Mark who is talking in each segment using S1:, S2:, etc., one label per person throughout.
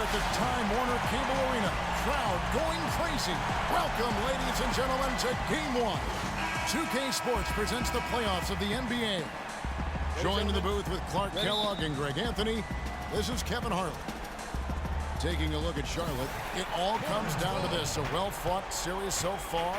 S1: at the Time Warner Cable Arena. Crowd going crazy. Welcome, ladies and gentlemen, to Game 1. 2K Sports presents the playoffs of the NBA. Joined in the booth with Clark Kellogg and Greg Anthony, this is Kevin Harlan. Taking a look at Charlotte, it all comes down to this. A well-fought series so far,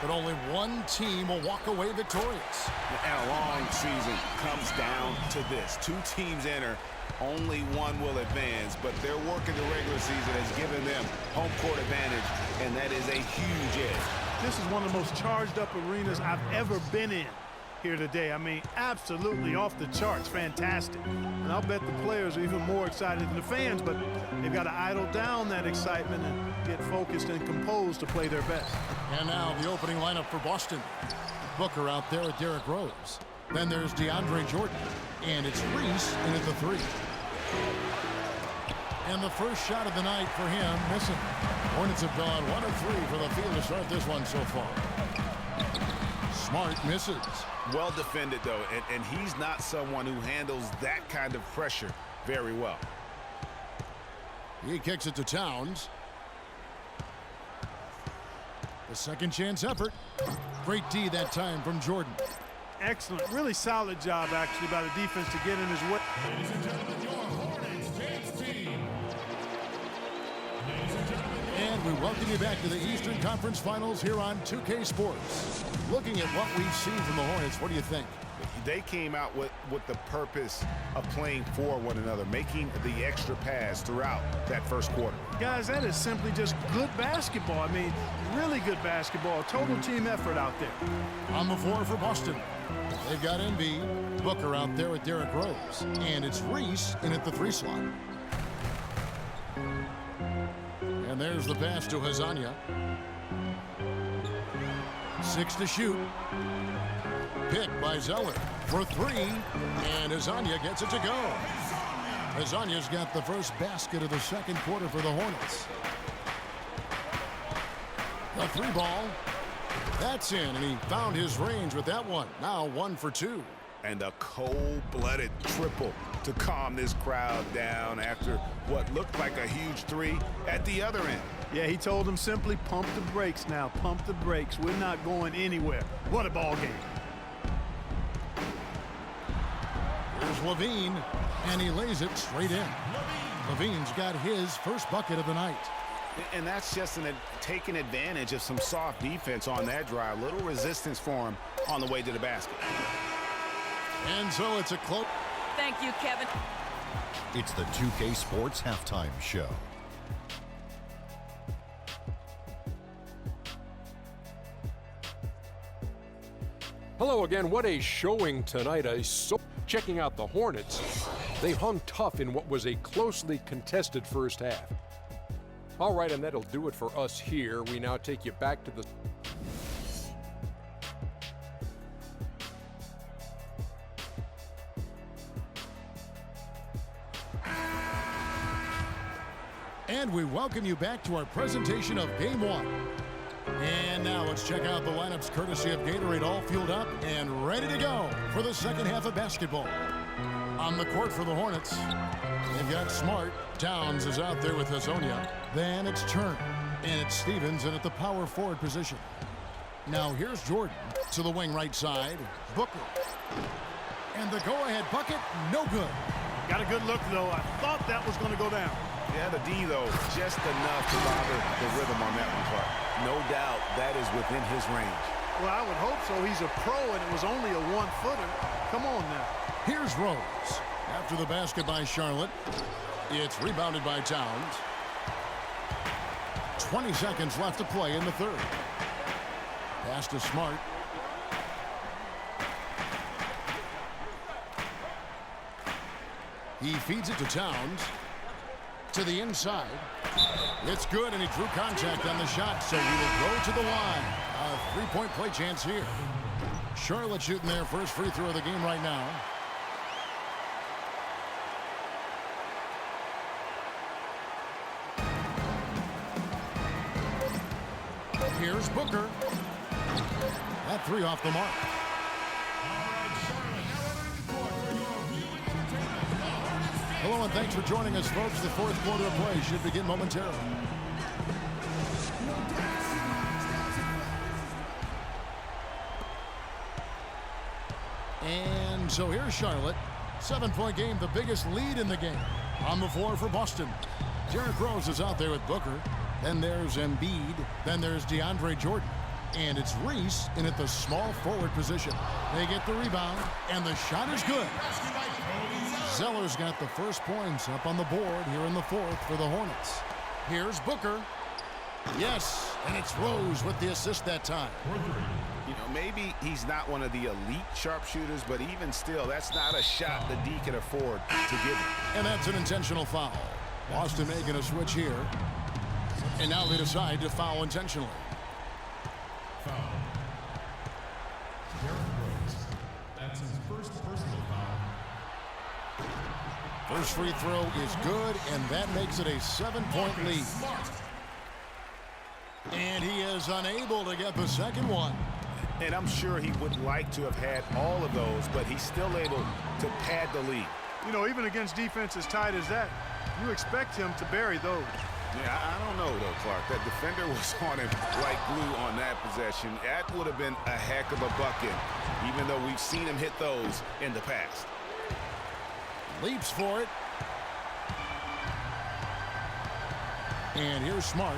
S1: but only one team will walk away victorious.
S2: And a long season comes down to this. Two teams enter, only one will advance, but their work in the regular season has given them home court advantage, and that is a huge edge.
S3: This is one of the most charged up arenas I've ever been in here today. I mean, absolutely off the charts, fantastic. And I'll bet the players are even more excited than the fans, but they've got to idle down that excitement and get focused and composed to play their best.
S1: And now the opening lineup for Boston. Booker out there with Derrick Rose. Then there's DeAndre Jordan. And it's Reese in at the three. And the first shot of the night for him, missing. Hornets have gone 1 of 3 for the field to start this one so far. Smart misses.
S2: Well defended, though, and he's not someone who handles that kind of pressure very well.
S1: He kicks it to Towns. The second chance effort. Great D that time from Jordan.
S3: Excellent. Really solid job, actually, by the defense to get in his way.
S1: Ladies and gentlemen, your Hornets dance team. And we welcome you back to the Eastern Conference Finals here on 2K Sports. Looking at what we've seen from the Hornets, what do you think?
S2: They came out with the purpose of playing for one another, making the extra pass throughout that first quarter.
S3: Guys, that is simply just good basketball. I mean, really good basketball. Total team effort out there.
S1: On the floor for Boston. They've got Embiid, Booker out there with Derrick Rose. And it's Reese in at the 3 slot. And there's the pass to Hazanya. 6 to shoot. Picked by Zeller for 3. And Hazanya gets it to go. Hazanya's got the first basket of the second quarter for the Hornets. The 3 ball. That's in, and he found his range with that one. Now 1 for 2.
S2: And a cold-blooded triple to calm this crowd down after what looked like a huge 3 at the other end.
S3: Yeah, he told them simply, pump the brakes now, pump the brakes. We're not going anywhere. What a ball game.
S1: Here's Levine, and he lays it straight in. Levine's got his first bucket of the night.
S2: And that's just taking advantage of some soft defense on that drive. Little resistance for him on the way to the basket.
S1: And so it's a close.
S4: Thank you, Kevin.
S5: It's the 2K Sports Halftime Show.
S6: Hello again. What a showing tonight. Checking out the Hornets. They hung tough in what was a closely contested first half. All right, and that'll do it for us here. We now take you back to the...
S1: And we welcome you back to our presentation of Game 1. And now let's check out the lineups courtesy of Gatorade, all fueled up and ready to go for the second half of basketball. On the court for the Hornets, they've got Smart. Towns is out there with Hazonia. Then it's Turner, and it's Stevens in at the power forward position. Now here's Jordan to the wing right side. Booker. And the go-ahead bucket, no good.
S3: Got a good look, though. I thought that was going to go down.
S2: Yeah, the D, though, just enough to bother the rhythm on that one, Clark. No doubt that is within his range.
S3: Well, I would hope so. He's a pro, and it was only a 1-footer. Come on now.
S1: Here's Rose. After the basket by Charlotte, it's rebounded by Towns. 20 seconds left to play in the third. Pass to Smart. He feeds it to Towns. To the inside. It's good, and he drew contact on the shot, so he will go to the line. A three-point play chance here. Charlotte shooting their first free throw of the game right now. Here's Booker. That 3 off the mark. Hello and thanks for joining us, folks. The fourth quarter of play should begin momentarily. And so here's Charlotte. 7-point game, the biggest lead in the game. On the floor for Boston. Derrick Rose is out there with Booker. Then there's Embiid. Then there's DeAndre Jordan. And it's Reese in at the small forward position. They get the rebound, and the shot is good. Zeller's got the first points up on the board here in the fourth for the Hornets. Here's Booker. Yes, and it's Rose with the assist that time.
S2: You know, maybe he's not one of the elite sharpshooters, but even still, that's not a shot the D can afford to give him.
S1: And that's an intentional foul. Boston making a switch here. And now they decide to foul intentionally.
S4: Foul. Derrick Rose. That's his first personal foul.
S1: First free throw is good, and that makes it a 7-point lead. And he is unable to get the second one.
S2: And I'm sure he would like to have had all of those, but he's still able to pad the lead.
S3: You know, even against defense as tight as that, you expect him to bury those.
S2: Yeah, I don't know, though, Clark. That defender was on him like glue on that possession. That would have been a heck of a bucket, even though we've seen him hit those in the past.
S1: Leaps for it. And here's Smart.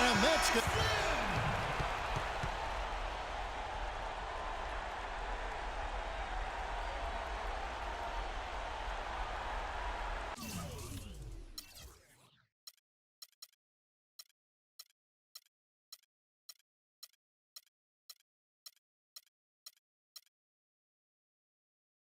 S1: And that's good.